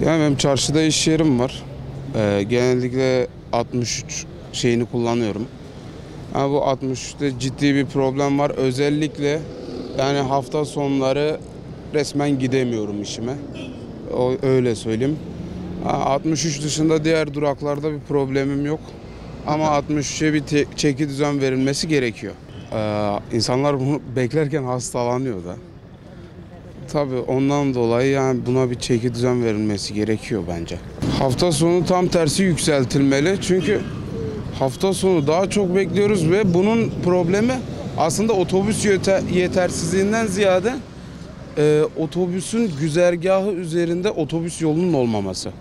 Yani benim çarşıda iş yerim var. Genellikle 63 şeyini kullanıyorum. Yani bu 63'te ciddi bir problem var. Özellikle yani hafta sonları resmen gidemiyorum işime. Öyle söyleyeyim. 63 dışında diğer duraklarda bir problemim yok. Ama 63'e bir çeki düzen verilmesi gerekiyor. İnsanlar bunu beklerken hastalanıyor da. Tabii ondan dolayı yani buna bir çeki düzen verilmesi gerekiyor bence. Hafta sonu tam tersi yükseltilmeli. Çünkü hafta sonu daha çok bekliyoruz ve bunun problemi aslında otobüs yetersizliğinden ziyade otobüsün güzergahı üzerinde otobüs yolunun olmaması.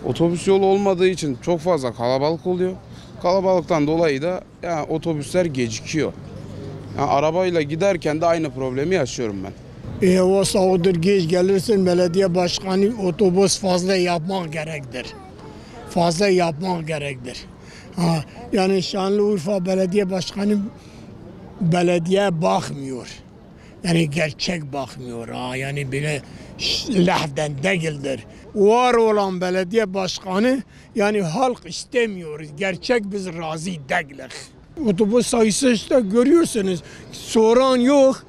Otobüs yolu olmadığı için çok fazla kalabalık oluyor. Kalabalıktan dolayı da yani otobüsler gecikiyor. Yani arabayla giderken de aynı problemi yaşıyorum ben. O sağdır geç gelirsin belediye başkanı otobüs fazla yapmak gerektir. Fazla yapmak gerektir. Yani Şanlıurfa Belediye Başkanı belediye bakmıyor. Yani gerçek bakmıyor. Yani bile lafden değildir. Var olan belediye başkanı yani halk istemiyor. Gerçek biz razı değiliz. Otobüs sayısı işte görüyorsunuz. Soran yok.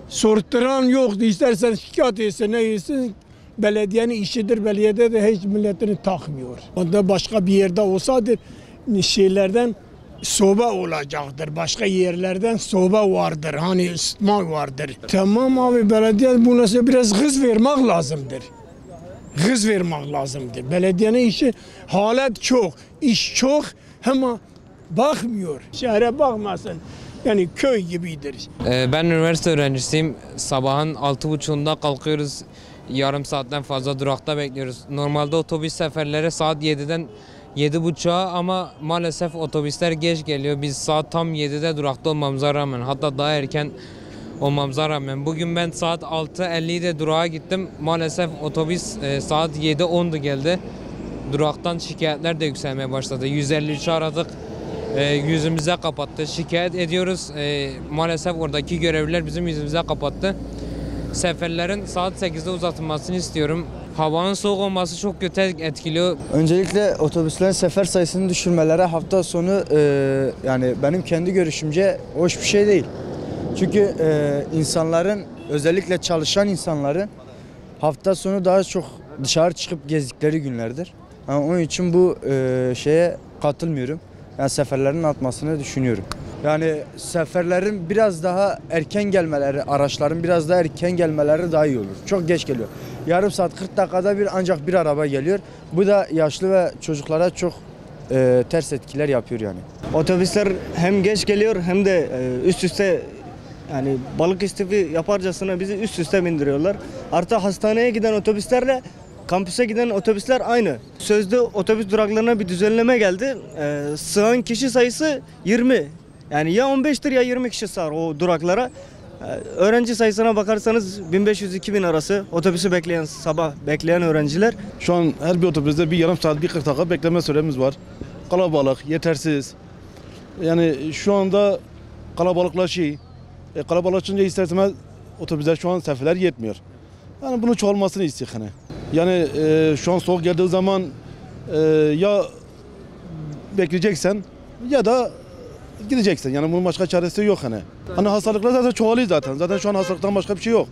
Sorturan yok. İstersen şikayet etsin ne etsin. Belediyenin işidir. Belediyede de hiç milletini takmıyor. Onda başka bir yerde olsaydı şeylerden soba olacaktır. Başka yerlerden soba vardır. Hani ısıtma vardır. Tamam abi belediye bu nasıl biraz hız vermek lazımdır. Hız vermek lazımdır. Belediyenin işi halet çok, iş çok ama bakmıyor. Şehre bakmasın. Yani köy gibidir. Ben üniversite öğrencisiyim. Sabahın 6.30'unda kalkıyoruz. Yarım saatten fazla durakta bekliyoruz. Normalde otobüs seferleri saat 7'den 7.30'a ama maalesef otobüsler geç geliyor. Biz saat tam 7'de durakta olmamıza rağmen, hatta daha erken olmamıza rağmen. Bugün ben saat 6.50'de durağa gittim. Maalesef otobüs saat 7.10'du geldi. Duraktan şikayetler de yükselmeye başladı. 153 aradık. Yüzümüze kapattı. Şikayet ediyoruz. Maalesef oradaki görevliler bizim yüzümüze kapattı. Seferlerin saat 8'de uzatılmasını istiyorum. Havanın soğuk olması çok kötü etkiliyor. Öncelikle otobüslerin sefer sayısını düşürmeleri hafta sonu yani benim kendi görüşümce hoş bir şey değil. Çünkü insanların, özellikle çalışan insanların hafta sonu daha çok dışarı çıkıp gezdikleri günlerdir. Yani onun için bu şeye katılmıyorum. Yani seferlerin artmasını düşünüyorum. Yani seferlerin biraz daha erken gelmeleri, araçların biraz daha erken gelmeleri daha iyi olur. Çok geç geliyor. Yarım saat 40 dakikada bir ancak bir araba geliyor. Bu da yaşlı ve çocuklara çok ters etkiler yapıyor yani. Otobüsler hem geç geliyor hem de üst üste yani balık istifi yaparcasına bizi üst üste bindiriyorlar. Artı hastaneye giden otobüslerle kampüse giden otobüsler aynı. Sözde otobüs duraklarına bir düzenleme geldi. Sığan kişi sayısı 20. Yani ya 15'tir ya 20 kişi sığar o duraklara. Öğrenci sayısına bakarsanız 1500-2000 arası otobüsü bekleyen, sabah bekleyen öğrenciler. Şu an her bir otobüste bir yarım saat, bir 40 dakika bekleme süremiz var. Kalabalık, yetersiz. Yani şu anda kalabalıklaşıyor. Kalabalıklaşınca isterseniz otobüsler şu an seferler yetmiyor. Yani bunun çoğalmasını istiyor hani. Yani şu an soğuk geldiği zaman ya bekleyeceksen ya da gideceksin. Yani bunun başka çaresi yok hani. Hani hastalıklar zaten çoğalıyor zaten. Zaten şu an hastalıktan başka bir şey yok.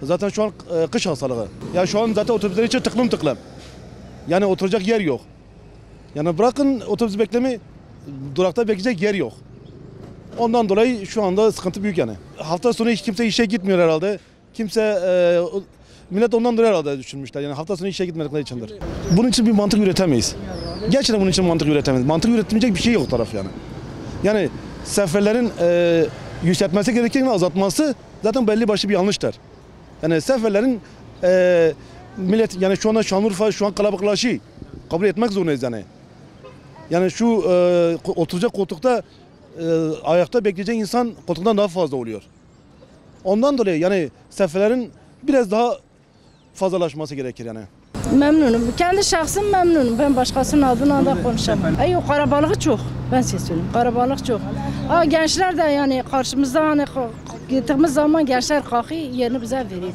Zaten şu an kış hastalığı. Ya şu an zaten otobüsler için tıklım tıklım. Yani oturacak yer yok. Yani bırakın otobüs beklemi, durakta bekleyecek yer yok. Ondan dolayı şu anda sıkıntı büyük yani. Hafta sonu hiç kimse işe gitmiyor herhalde. Millet ondan dolayı herhalde düşünmüşler. Yani hafta sonu işe gitmedikleri içindir. Bunun için bir mantık üretemeyiz. Gerçekten bunun için mantık üretemeyiz. Mantık üretilmeyecek bir şey yok taraf yani. Yani seferlerin yükseltmesi gerekirken azaltması zaten belli başlı bir yanlıştır. Yani seferlerin millet yani şu anda Şanlıurfa şu an kalabalıklaşıyor. Kabul etmek zorundayız yani. Yani şu oturacak koltukta ayakta bekleyecek insan koltuktan daha fazla oluyor. Ondan dolayı yani seferlerin biraz daha fazlalaşması gerekir yani. Memnunum. Kendi şahsım memnunum. Ben başkasının adına da konuşamam. Yok karabalık çok. Ben size söyleyeyim. Karabalık çok. Gençler de yani karşımızda hani gittiğimiz zaman gençler kalkıyor yerini bize veriyor.